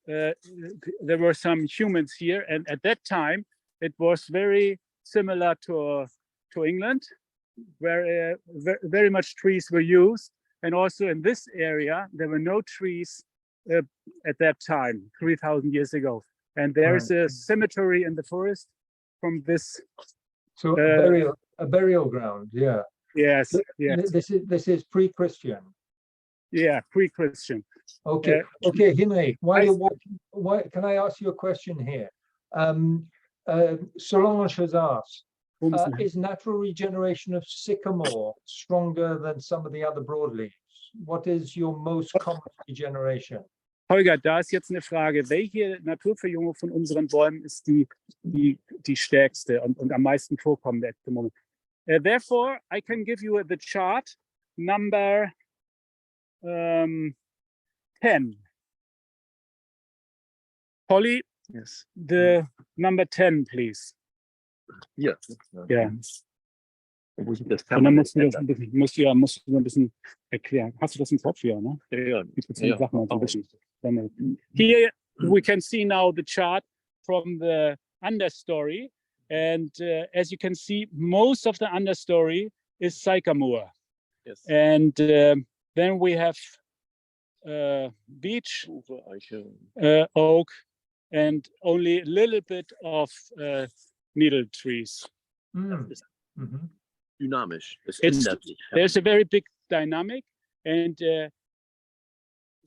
S2: there were some humans here, and at that time, it was very similar to England, where very much trees were used, and also in this area, there were no trees at that time, 3,000 years ago. And there is a cemetery in the forest from this.
S1: So a burial ground, yeah.
S2: Yes.
S1: This is pre-Christian.
S2: Yeah, pre-Christian.
S1: Okay, Hinrich, while you're walking, can I ask you a question here? Solange has asked, is natural regeneration of sycamore stronger than some of the other broadleaves? What is your most common regeneration?
S2: Holger, da ist jetzt eine Frage, welche Naturverjüngung von unseren Bäumen ist die stärkste und am meisten vorkommende at the moment? Therefore, I can give you the chart number 10. Polly,
S3: yes.
S2: The number 10, please.
S3: Ja.
S2: Ja.
S3: Das
S2: Und dann musst du das ein bisschen erklären. Hast du das im Kopf hier, ne?
S3: Ja.
S2: Here we can see now the chart from the understory, and as you can see, most of the understory is sycamore.
S3: Yes.
S2: And then we have beech,
S3: Eiche.
S2: oak, and only a little bit of needle trees.
S3: Dynamisch.
S2: There's a very big dynamic, and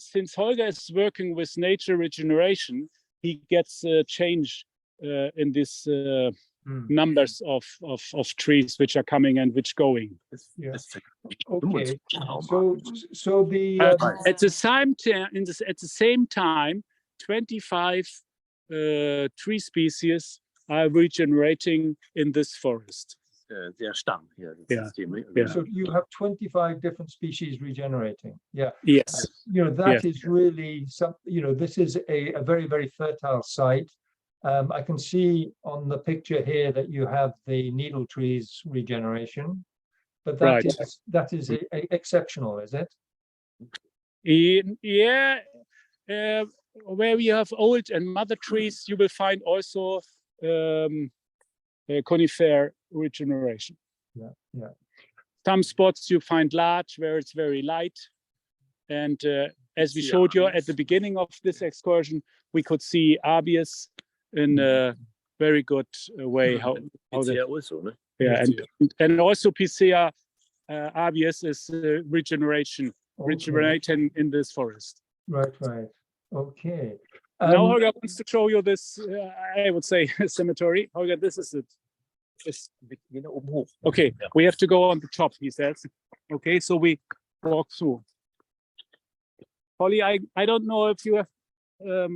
S2: since Holger is working with nature regeneration, he gets a change in this numbers of trees which are coming and which going.
S1: Yeah. Okay. So the
S2: At the same time, 25 tree species are regenerating in this forest.
S3: Der Stamm hier. Das
S2: Ja.
S3: System, ne?
S2: Ja.
S1: so you have 25 different species regenerating. Yeah.
S2: Yes.
S1: You know, that
S2: Yes.
S1: is really some, you know, this is a very, very fertile site. I can see on the picture here that you have the needle trees regeneration, but
S2: Right.
S1: that is exceptional, is it?
S2: Yeah. Where we have old and mother trees, you will find also conifer regeneration.
S1: Yeah.
S2: Some spots you find larch where it's very light. And as we showed you at the beginning of this excursion, we could see Abies in a very good way. How
S3: Picea also, ne?
S2: yeah, and also Picea Abies is regeneration,
S1: Okay.
S2: regenerating in this forest.
S1: Right. Okay.
S2: Now Holger wants to show you this, I would say, cemetery. Holger, this is it.
S3: Gehen da oben hoch.
S2: Okay,
S3: Ja.
S2: we have to go on the top, he says. Okay, so we walk through. Holly, I don't know if you have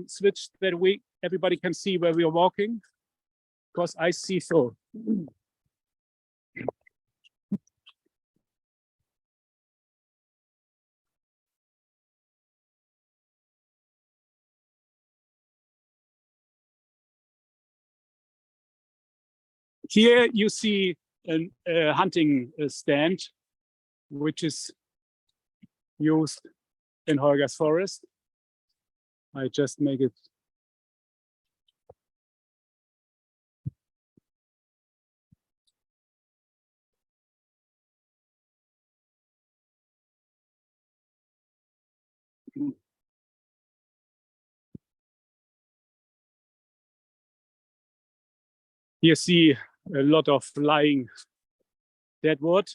S2: switched that everybody can see where we are walking, because I see so. Here you see a hunting stand, which is used in Holger's forest. I just make it. You see a lot of lying dead wood.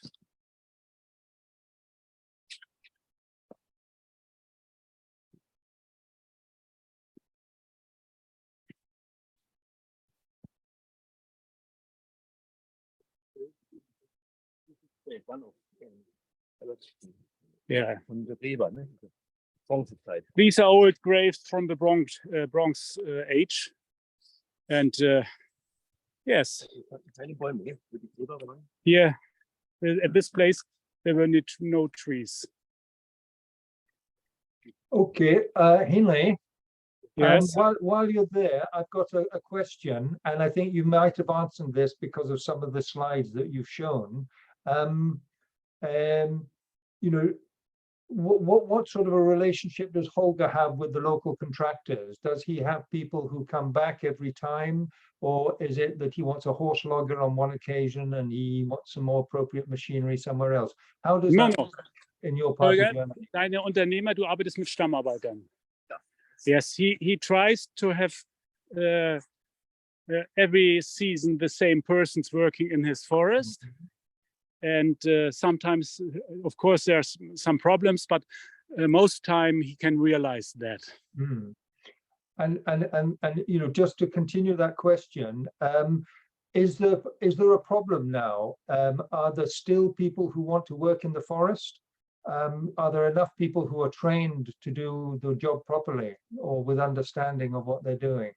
S2: Yeah.
S3: Von der Weber, ne? Bronzezeit.
S2: These are old graves from the Bronze age. And yes,
S3: Keine Bäume, ne? Für die Weber waren.
S2: here at this place, there were no trees.
S1: Okay, Hinrich,
S2: Yes.
S1: while you're there, I've got a question, and I think you might have answered this because of some of the slides that you've shown. You know, what sort of a relationship does Holger have with the local contractors? Does he have people who come back every time, or is it that he wants a horse logger on one occasion and he wants some more appropriate machinery somewhere else? How does that work in your part
S2: Holger,
S1: of Germany?
S2: deine Unternehmer, du arbeitest mit Stammarbeitern. Yes, he tries to have every season the same persons working in his forest. And sometimes, of course, there's some problems, but most time he can realize that.
S1: And you know, just to continue that question, is there a problem now? Are there still people who want to work in the forest? Are there enough people who are trained to do the job properly or with understanding of what they're doing?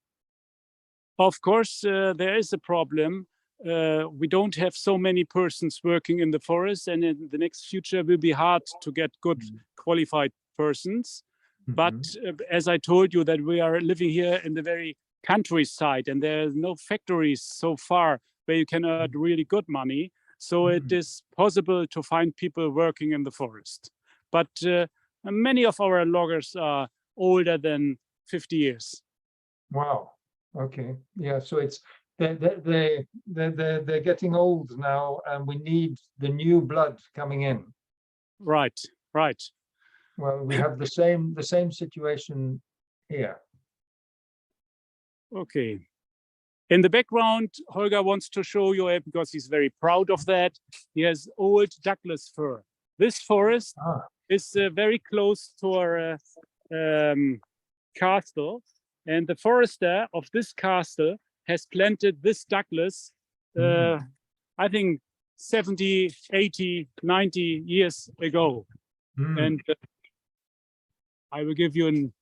S2: Of course, there is a problem. We don't have so many persons working in the forest, and in the next future will be hard to get good qualified persons. But as I told you, that we are living here in the very countryside, and there are no factories so far where you can earn really good money. So it is possible to find people working in the forest. But many of our loggers are older than 50 years.
S1: Wow. Okay. Yeah. So it's they're getting old now, and we need the new blood coming in.
S2: Right.
S1: Well, we have the same situation here.
S2: Okay. In the background, Holger wants to show you, because he's very proud of that, he has old Douglas fir. This forest is very close to our castle, and the forester of this castle has planted this Douglas I think 70, 80, 90 years ago. And I will give you an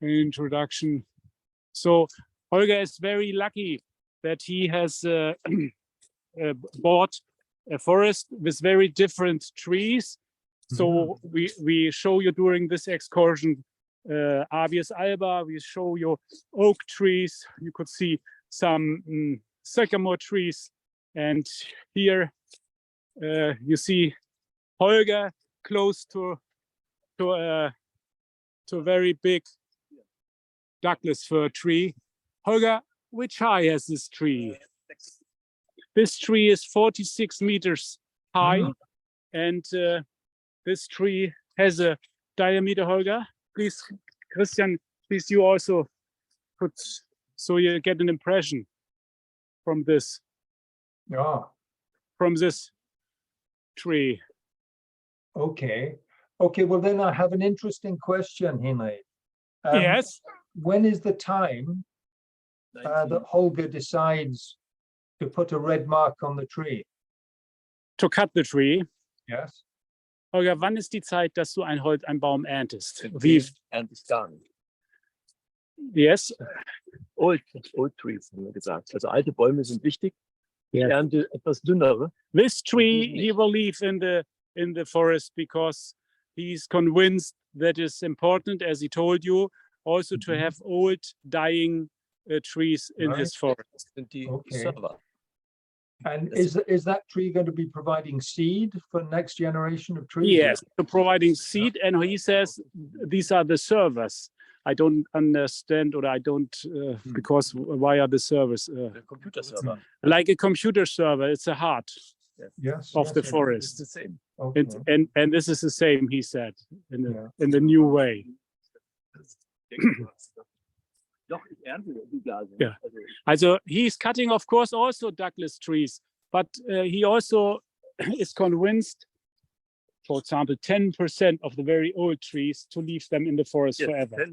S2: introduction. So Holger is very lucky that he has bought a forest with very different trees. So we show you during this excursion Abies, alba. We show you oak trees. You could see some sycamore trees, and here you see Holger close to a very big Douglas fir tree. Holger, which height has this tree? This tree is 46 meters high, and this tree has a diameter, Holger. Please, Christian, please you also put, so you get an impression from this.
S1: Yeah.
S2: From this tree.
S1: Okay. Okay, well then I have an interesting question, Hinrich.
S2: Yes.
S1: When is the time that Holger decides to put a red mark on the tree?
S2: To cut the tree.
S1: Yes.
S2: Holger, wann ist die Zeit, dass du einen Baum erntest?
S3: Erntest gar nicht.
S2: Yes.
S3: Old trees, haben wir gesagt. Also alte Bäume sind wichtig. Ich ernte etwas dünnere.
S2: This tree he will leave in the forest because he's convinced that it's important, as he told you, also to have old dying trees in his forest.
S3: Sind die
S1: Okay.
S3: Server.
S1: And is that tree going to be providing seed for next generation of trees?
S2: Yes, so providing seed, and he says these are the servers. I don't understand, or I don't, because why are the servers?
S3: The computer server.
S2: Like a computer server, it's a heart
S1: Yes.
S2: of the
S3: It's
S2: forest.
S3: the same.
S1: Okay.
S2: And this is the same, he said, in the new way.
S3: Doch, ich ernte Douglasie.
S2: Yeah. Also he's cutting, of course, also Douglas trees, but he also is convinced, for example, 10% of the very old trees to leave them in the forest forever.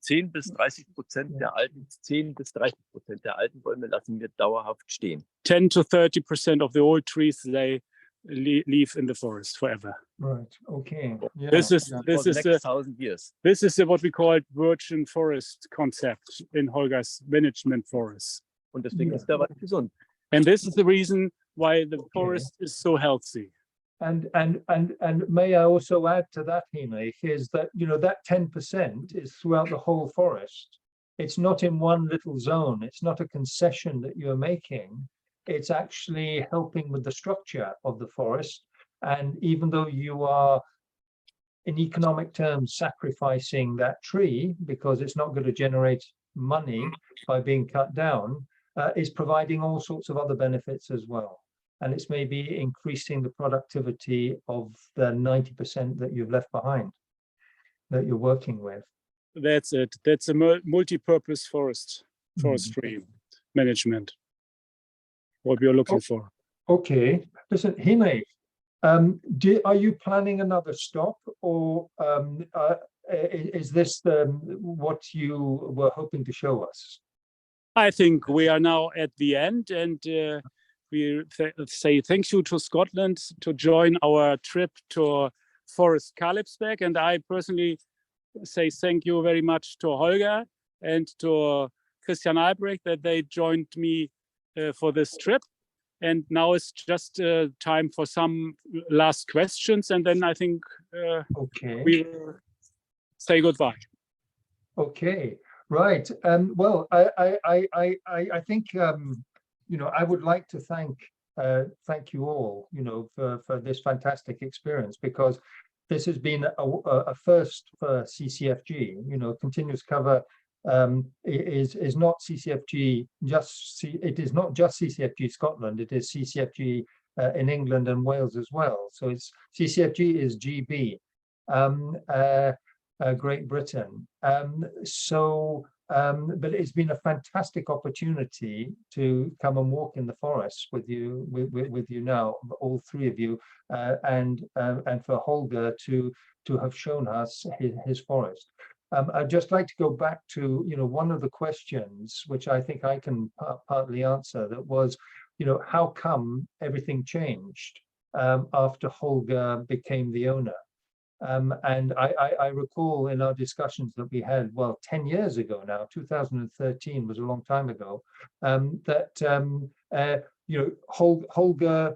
S3: 10 bis 30% der alten, 10 bis 30% der alten Bäume lassen wir dauerhaft stehen.
S2: 10 to 30% of the old trees they leave in the forest forever.
S1: Right. Okay. Yeah.
S2: This is
S3: For the next 1,000 years.
S2: this is what we call virgin forest concept in Holger's management forest.
S3: Und deswegen ist der Wald gesund.
S2: And this is the reason why the forest is so healthy.
S1: And may I also add to that, Hinrich, is that that 10% is throughout the whole forest. It's not in one little zone. It's not a concession that you're making. It's actually helping with the structure of the forest. And even though you are, in economic terms, sacrificing that tree because it's not going to generate money by being cut down, is providing all sorts of other benefits as well. And it's maybe increasing the productivity of the 90% that you've left behind, that you're working with.
S2: That's it. That's a multi-purpose forestry management. What we are looking for.
S1: Okay. Listen, Hinrich, are you planning another stop, or is this what you were hoping to show us?
S2: I think we are now at the end, and we say thank you to Scotland to join our trip to Forest Kalebsburg, and I personally say thank you very much to Holger and to Christian Albrecht that they joined me for this trip. And now it's just time for some last questions, and then I think
S1: Okay.
S2: we will say goodbye.
S1: Okay, right. Well, I think I would like to thank you all, for this fantastic experience, because this has been a first for CCFG. Continuous cover is not CCFG it is not just CCFG Scotland, it is CCFG in England and Wales as well. So it's CCFG is GB, Great Britain. But it's been a fantastic opportunity to come and walk in the forest with you now, all three of you, and for Holger to have shown us his forest. I'd just like to go back to, one of the questions, which I think I can partly answer, that was, how come everything changed after Holger became the owner? And I recall in our discussions that we had, 10 years ago now, 2013 was a long time ago, that, Holger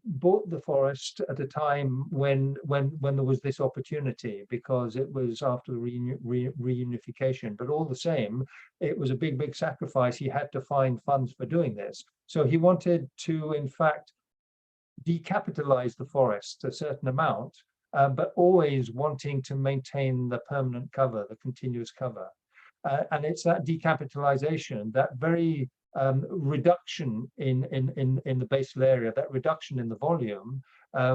S1: bought the forest at a time when there was this opportunity, because it was after the reunification. But all the same, it was a big sacrifice. He had to find funds for doing this. So he wanted to, in fact, decapitalize the forest a certain amount, but always wanting to maintain the permanent cover, the continuous cover. And it's that decapitalization, that very reduction in the basal area, that reduction in the volume,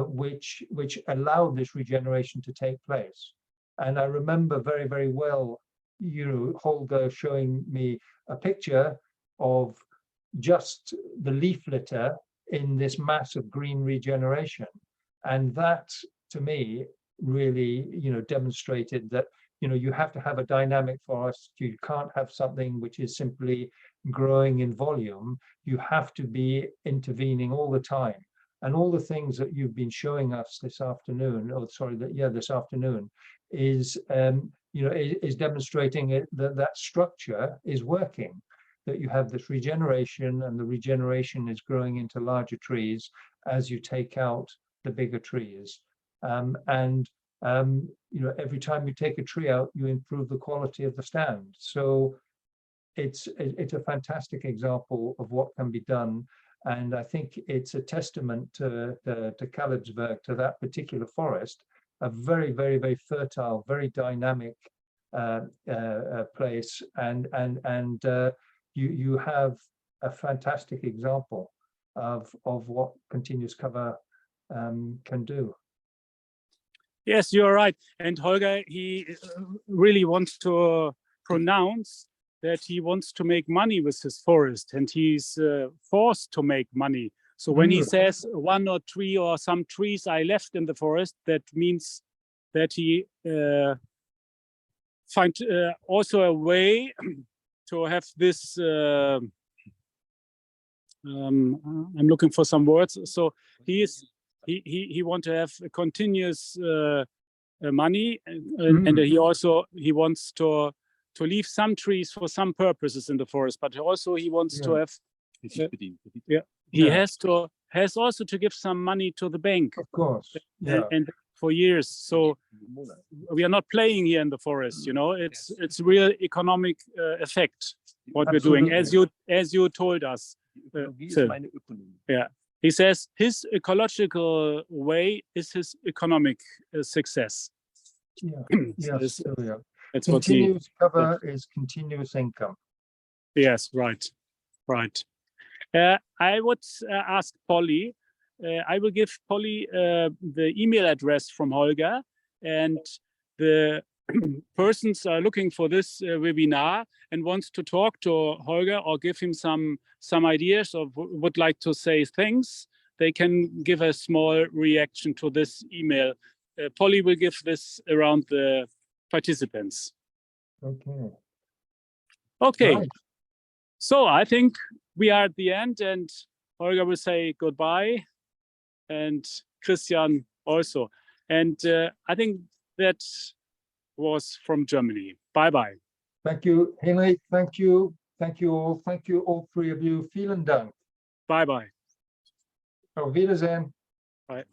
S1: which allowed this regeneration to take place. And I remember very well, Holger showing me a picture of just the leaf litter in this mass of green regeneration, and that to me really demonstrated that you have to have a dynamic forest. You can't have something which is simply growing in volume. You have to be intervening all the time, and all the things that you've been showing us this afternoon, this afternoon, is is demonstrating that structure is working, that you have this regeneration, and the regeneration is growing into larger trees as you take out the bigger trees. Every time you take a tree out, you improve the quality of the stand. So it's a fantastic example of what can be done. And I think it's a testament to Kalebsburg, to that particular forest, a very fertile, very dynamic place. And you have a fantastic example of what continuous cover can do.
S2: Yes, you're right. And Holger, he really wants to pronounce that he wants to make money with his forest, and he's forced to make money. So when he says 1 or 3 or some trees I left in the forest, that means that he find also a way to have this, I'm looking for some words. So he want to have a continuous money, and he wants to leave some trees for some purposes in the forest, but also he wants to have, has also to give some money to the bank,
S1: of course,
S2: and for years. So we are not playing here in the forest, it's real economic effect what we're doing, as you told us. Yeah, he says his ecological way is his economic success.
S1: Yes,
S2: that's
S1: continuous cover is continuous income.
S2: Yes, right. I would ask Polly. I will give Polly the email address from Holger, and the persons are looking for this webinar and wants to talk to Holger or give him some ideas or would like to say things. They can give a small reaction to this email. Polly will give this around the participants. Okay. Right. So I think we are at the end, and Holger will say goodbye, and Christian also. And I think that was from Germany. Bye-bye.
S1: Thank you, Hinrich. Thank you. Thank you all. Thank you, all three of you. Vielen Dank.
S2: Bye-bye.
S1: Auf Wiedersehen.
S2: Bye.